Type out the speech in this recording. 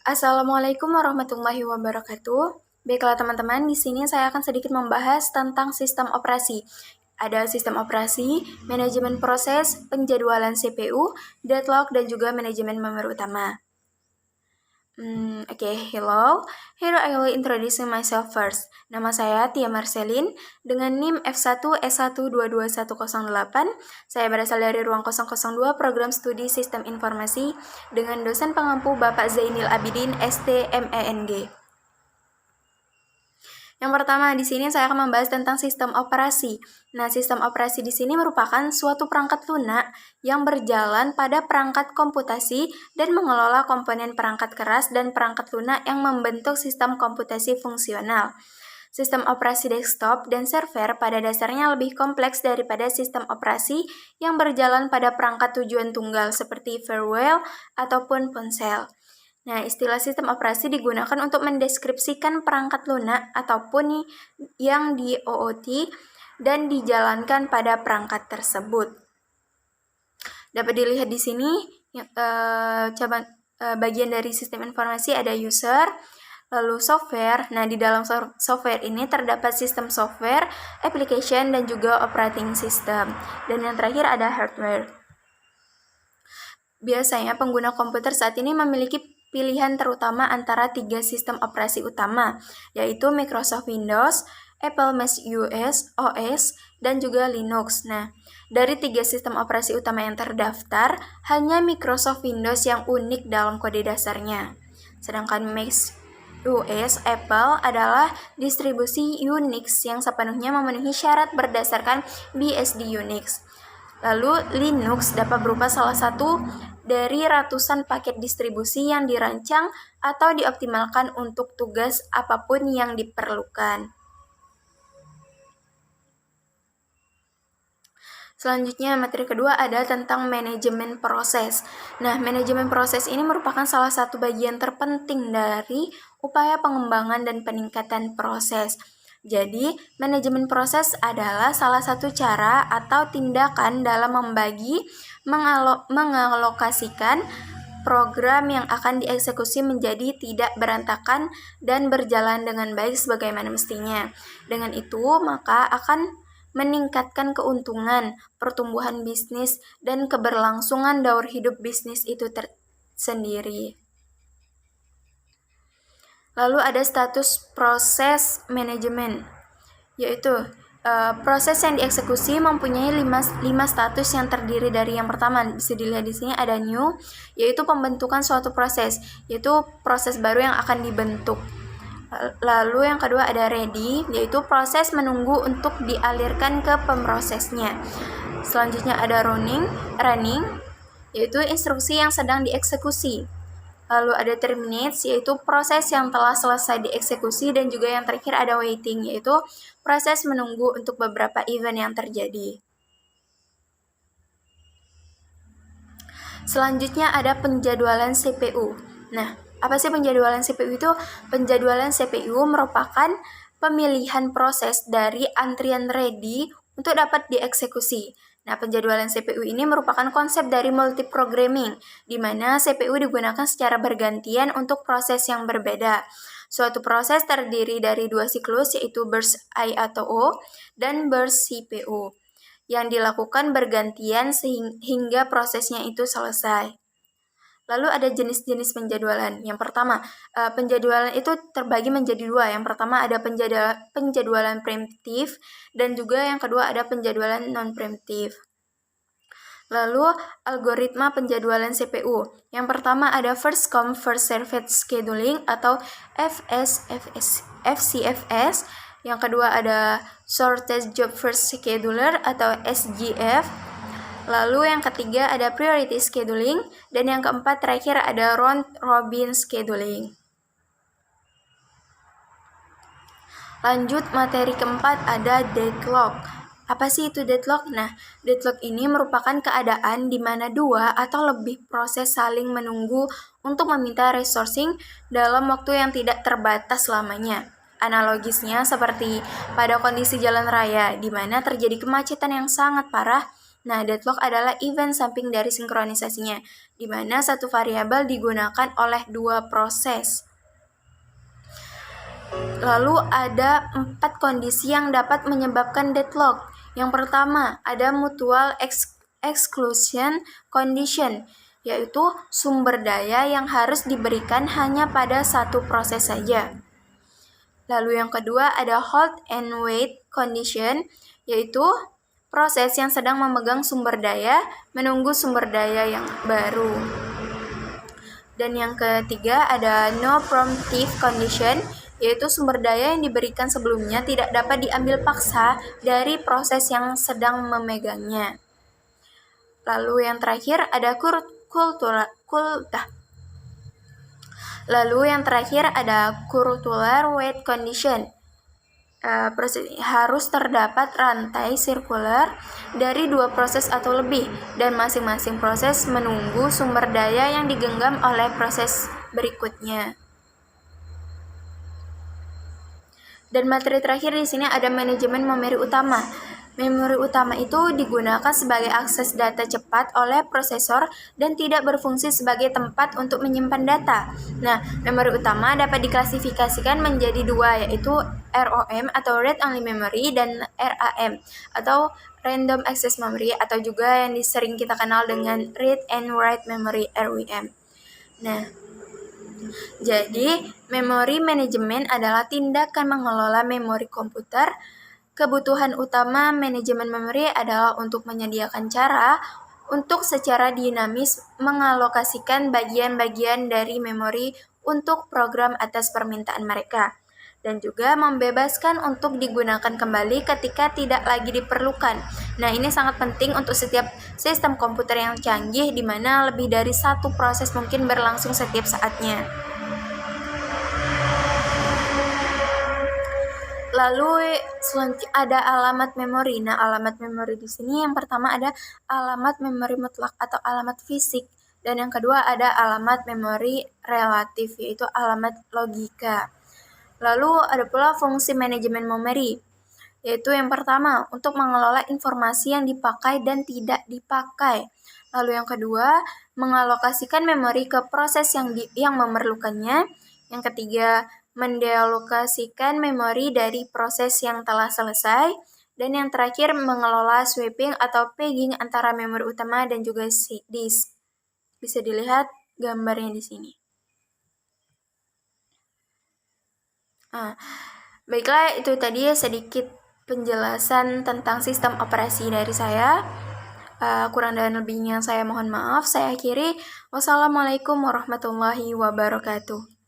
Assalamualaikum warahmatullahi wabarakatuh. Baiklah teman-teman, di sini saya akan sedikit membahas tentang sistem operasi. Ada sistem operasi, manajemen proses, penjadwalan CPU, deadlock, dan juga manajemen memori utama. Hello. Here I will introduce myself first. Nama saya Tia Marcelin dengan NIM F1S1222108. Saya berasal dari ruang 002 Program Studi Sistem Informasi dengan dosen pengampu Bapak Zainil Abidin STMENG. Yang pertama, di sini saya akan membahas tentang sistem operasi. Nah, sistem operasi di sini merupakan suatu perangkat lunak yang berjalan pada perangkat komputasi dan mengelola komponen perangkat keras dan perangkat lunak yang membentuk sistem komputasi fungsional. Sistem operasi desktop dan server pada dasarnya lebih kompleks daripada sistem operasi yang berjalan pada perangkat tujuan tunggal seperti firewall ataupun ponsel. Nah, istilah sistem operasi digunakan untuk mendeskripsikan perangkat lunak ataupun yang di OOT dan dijalankan pada perangkat tersebut. Dapat dilihat di sini bagian dari sistem informasi ada user, lalu software. Nah, di dalam software ini terdapat sistem software, application, dan juga operating system. Dan yang terakhir ada hardware. Biasanya pengguna komputer saat ini memiliki pilihan terutama antara 3 sistem operasi utama, yaitu Microsoft Windows, Apple Mac OS, dan juga Linux. Nah, dari 3 sistem operasi utama yang terdaftar, hanya Microsoft Windows yang unik dalam kode dasarnya. Sedangkan Mac OS Apple adalah distribusi Unix yang sepenuhnya memenuhi syarat berdasarkan BSD Unix. Lalu Linux dapat berupa salah satu dari ratusan paket distribusi yang dirancang atau dioptimalkan untuk tugas apapun yang diperlukan. Selanjutnya, materi kedua ada tentang manajemen proses. Nah, manajemen proses ini merupakan salah satu bagian terpenting dari upaya pengembangan dan peningkatan proses. Jadi, manajemen proses adalah salah satu cara atau tindakan dalam membagi, mengalokasikan program yang akan dieksekusi menjadi tidak berantakan dan berjalan dengan baik sebagaimana mestinya. Dengan itu, maka akan meningkatkan keuntungan, pertumbuhan bisnis, dan keberlangsungan daur hidup bisnis itu sendiri. Lalu ada status proses manajemen, yaitu proses yang dieksekusi mempunyai 5 status yang terdiri dari yang pertama, bisa dilihat di sini ada new, yaitu pembentukan suatu proses, yaitu proses baru yang akan dibentuk. Lalu yang kedua ada ready, yaitu proses menunggu untuk dialirkan ke pemrosesnya. Selanjutnya ada running, yaitu instruksi yang sedang dieksekusi. Lalu ada terminates, yaitu proses yang telah selesai dieksekusi, dan juga yang terakhir ada waiting, yaitu proses menunggu untuk beberapa event yang terjadi. Selanjutnya ada penjadwalan CPU. Nah, apa sih penjadwalan CPU itu? Penjadwalan CPU merupakan pemilihan proses dari antrian ready untuk dapat dieksekusi. Nah, penjadwalan CPU ini merupakan konsep dari multiprogramming, di mana CPU digunakan secara bergantian untuk proses yang berbeda. Suatu proses terdiri dari 2 siklus, yaitu burst I atau O dan burst CPU, yang dilakukan bergantian hingga prosesnya itu selesai. Lalu ada jenis-jenis penjadwalan. Yang pertama, penjadwalan itu terbagi menjadi 2. Yang pertama ada penjadwalan preemptif, dan juga yang kedua ada penjadwalan non-preemptif. Lalu, algoritma penjadwalan CPU. Yang pertama ada first come first served scheduling atau FCFS. Yang kedua ada shortest job first scheduler atau SJF. Lalu yang ketiga ada priority scheduling, dan yang keempat terakhir ada round robin scheduling. Lanjut, materi keempat ada deadlock. Apa sih itu deadlock? Nah, deadlock ini merupakan keadaan di mana 2 atau lebih proses saling menunggu untuk meminta resourcing dalam waktu yang tidak terbatas lamanya. Analogisnya seperti pada kondisi jalan raya, di mana terjadi kemacetan yang sangat parah Nah, deadlock adalah event samping dari sinkronisasinya, di mana satu variabel digunakan oleh dua proses. Lalu ada 4 kondisi yang dapat menyebabkan deadlock. Yang pertama, ada mutual exclusion condition, yaitu sumber daya yang harus diberikan hanya pada satu proses saja. Lalu yang kedua ada hold and wait condition, yaitu proses yang sedang memegang sumber daya menunggu sumber daya yang baru. Dan yang ketiga ada no preemptive condition, yaitu sumber daya yang diberikan sebelumnya tidak dapat diambil paksa dari proses yang sedang memegangnya. Lalu yang terakhir ada curtular wait condition. Harus terdapat rantai sirkular dari dua proses atau lebih, dan masing-masing proses menunggu sumber daya yang digenggam oleh proses berikutnya. Dan materi terakhir di sini ada manajemen memori utama. Memori utama itu digunakan sebagai akses data cepat oleh prosesor dan tidak berfungsi sebagai tempat untuk menyimpan data. Nah, memori utama dapat diklasifikasikan menjadi dua, yaitu ROM atau Read Only Memory dan RAM atau Random Access Memory, atau juga yang sering kita kenal dengan Read and Write Memory (RWM). Nah, jadi memori manajemen adalah tindakan mengelola memori komputer. Kebutuhan utama manajemen memori adalah untuk menyediakan cara untuk secara dinamis mengalokasikan bagian-bagian dari memori untuk program atas permintaan mereka, dan juga membebaskan untuk digunakan kembali ketika tidak lagi diperlukan. Nah, ini sangat penting untuk setiap sistem komputer yang canggih, di mana lebih dari satu proses mungkin berlangsung setiap saatnya. Lalu selanjutnya ada alamat memori. Nah, alamat memori di sini yang pertama ada alamat memori mutlak atau alamat fisik, dan yang kedua ada alamat memori relatif, yaitu alamat logika. Lalu ada pula fungsi manajemen memori, yaitu yang pertama untuk mengelola informasi yang dipakai dan tidak dipakai. Lalu yang kedua, mengalokasikan memori ke proses yang memerlukannya. Yang ketiga, mendealokasikan memori dari proses yang telah selesai. Dan yang terakhir, mengelola swapping atau pegging antara memori utama dan juga disk. Bisa dilihat gambarnya di sini. Baiklah, itu tadi sedikit penjelasan tentang sistem operasi dari saya. Kurang dan lebihnya saya mohon maaf. Saya akhiri. Wassalamualaikum warahmatullahi wabarakatuh.